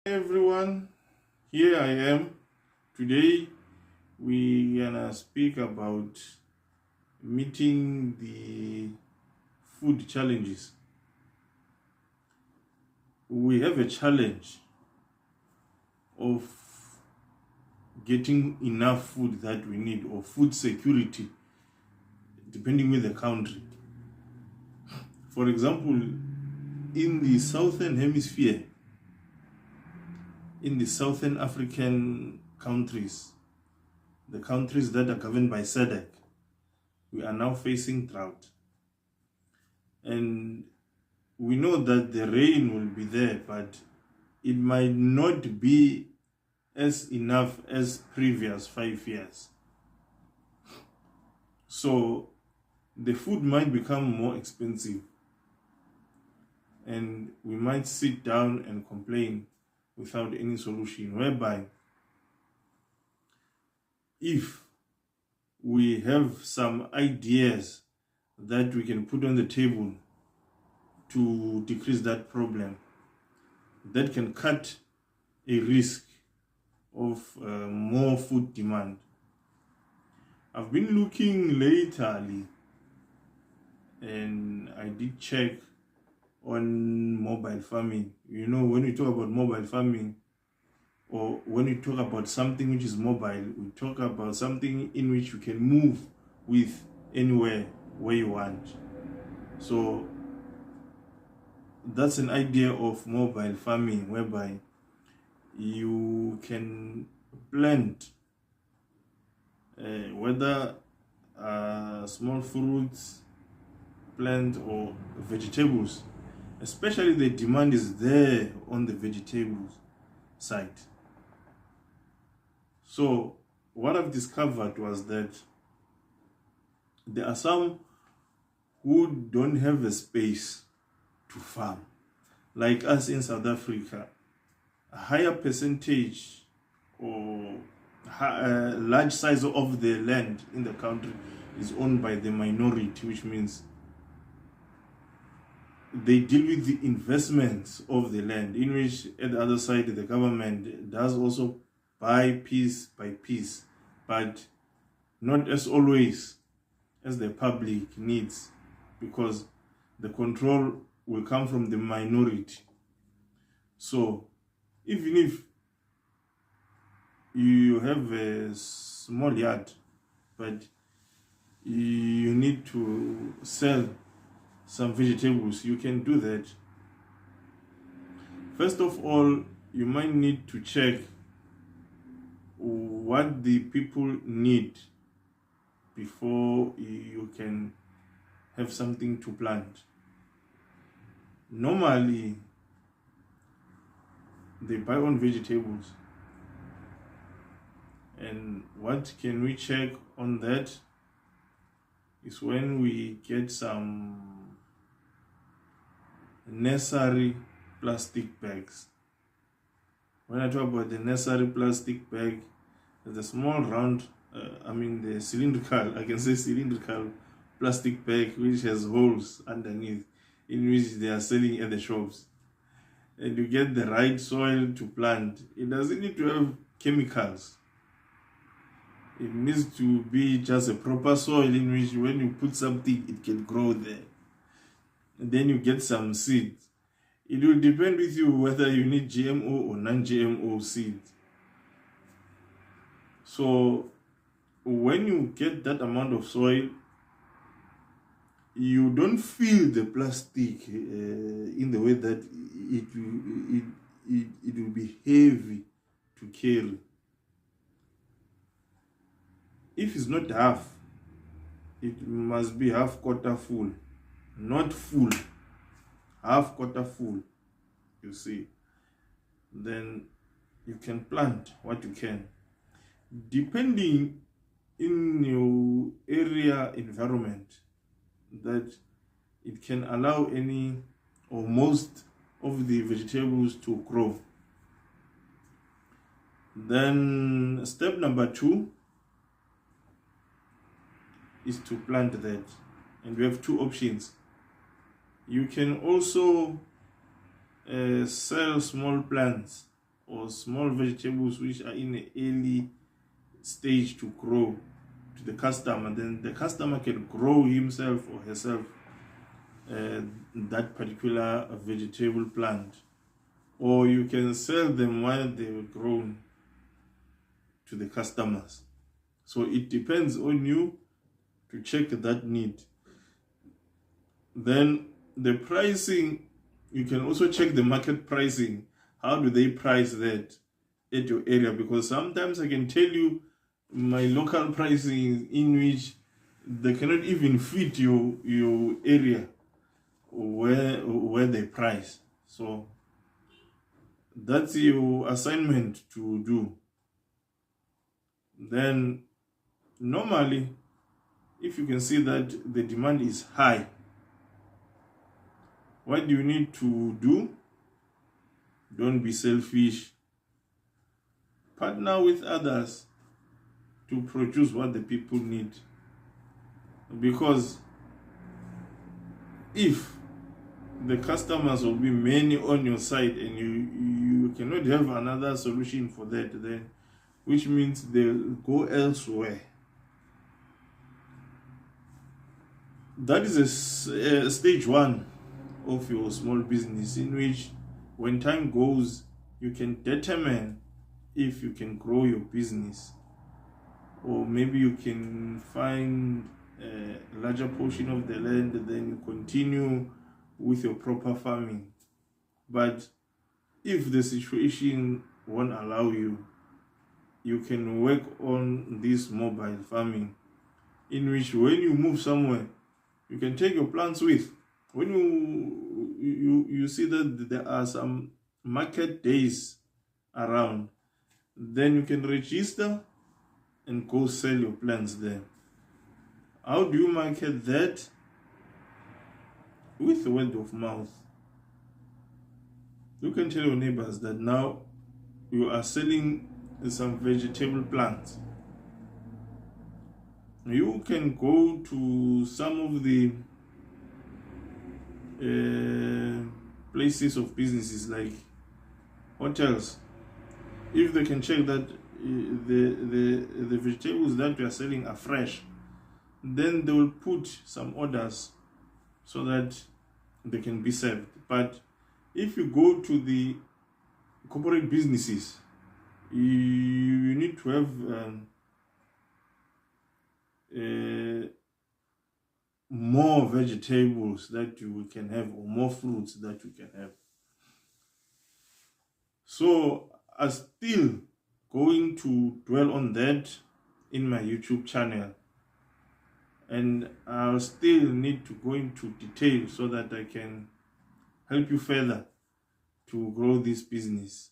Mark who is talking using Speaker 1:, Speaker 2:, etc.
Speaker 1: Hey everyone, here I am. Today we gonna speak about meeting the food challenges. We have a challenge of getting enough food that we need, or food security, depending with the country. For example, in the southern hemisphere, in the southern African countries, the countries that are governed by SADC, we are now facing drought. And we know that the rain will be there, but it might not be as enough as previous 5 years. So the food might become more expensive, and we might sit down and complain without any solution, whereby if we have some ideas that we can put on the table to decrease that problem, that can cut a risk of more food demand. I've been looking lately, and I did check on mobile farming. You know, when we talk about mobile farming, or when we talk about something which is mobile, we talk about something in which you can move with anywhere where you want. So that's an idea of mobile farming, whereby you can plant whether small fruits, plant, or vegetables. Especially the demand is there on the vegetables side. So what I've discovered was that there are some who don't have a space to farm. Like us in South Africa, a higher percentage or large size of the land in the country is owned by the minority, which means they deal with the investments of the land, in which at the other side the government does also buy piece by piece, but not as always as the public needs, because the control will come from the minority. So even if you have a small yard, but you need to sell some vegetables, you can do that. First of all, you might need to check what the people need before you can have something to plant. Normally, they buy on vegetables. And what can we check on that is when we get some nursery plastic bags. When I talk about the nursery plastic bag, the small round, the cylindrical plastic bag which has holes underneath, in which they are selling at the shops. And you get the right soil to plant. It doesn't need to have chemicals. It needs to be just a proper soil in which when you put something, it can grow there. And then you get some seeds. It will depend with you whether you need GMO or non-GMO seeds. So when you get that amount of soil, you don't feel the plastic in the way that it will be heavy to carry. If it's not half, it must be half quarter full, not full, half quarter full, you see. Then you can plant what you can, depending in your area environment, that it can allow any or most of the vegetables to grow. Then step number 2 is to plant that, and we have 2 options. You can also sell small plants or small vegetables which are in an early stage to grow to the customer, then the customer can grow himself or herself that particular vegetable plant, or you can sell them while they were grown to the customers. So it depends on you to check that need. Then the pricing, you can also check the market pricing. How do they price that at your area? Because sometimes I can tell you my local pricing in which they cannot even fit your area where they price. So that's your assignment to do. Then normally, if you can see that the demand is high, what do you need to do? Don't be selfish. Partner with others to produce what the people need. Because if the customers will be many on your side and you cannot have another solution for that, then which means they'll go elsewhere. That is a stage one of your small business, in which when time goes, you can determine if you can grow your business, or maybe you can find a larger portion of the land and then continue with your proper farming. But if the situation won't allow you, you can work on this mobile farming, in which when you move somewhere, you can take your plants with. When you see that there are some market days around, then you can register and go sell your plants there. How do you market that? With word of mouth. You can tell your neighbors that now you are selling some vegetable plants. You can go to some of the places of businesses like hotels. If they can check that the vegetables that you are selling are fresh, then they will put some orders so that they can be served. But if you go to the corporate businesses, you need to have more vegetables that you can have, or more fruits that you can have. So I'm still going to dwell on that in my YouTube channel, and I'll still need to go into detail so that I can help you further to grow this business.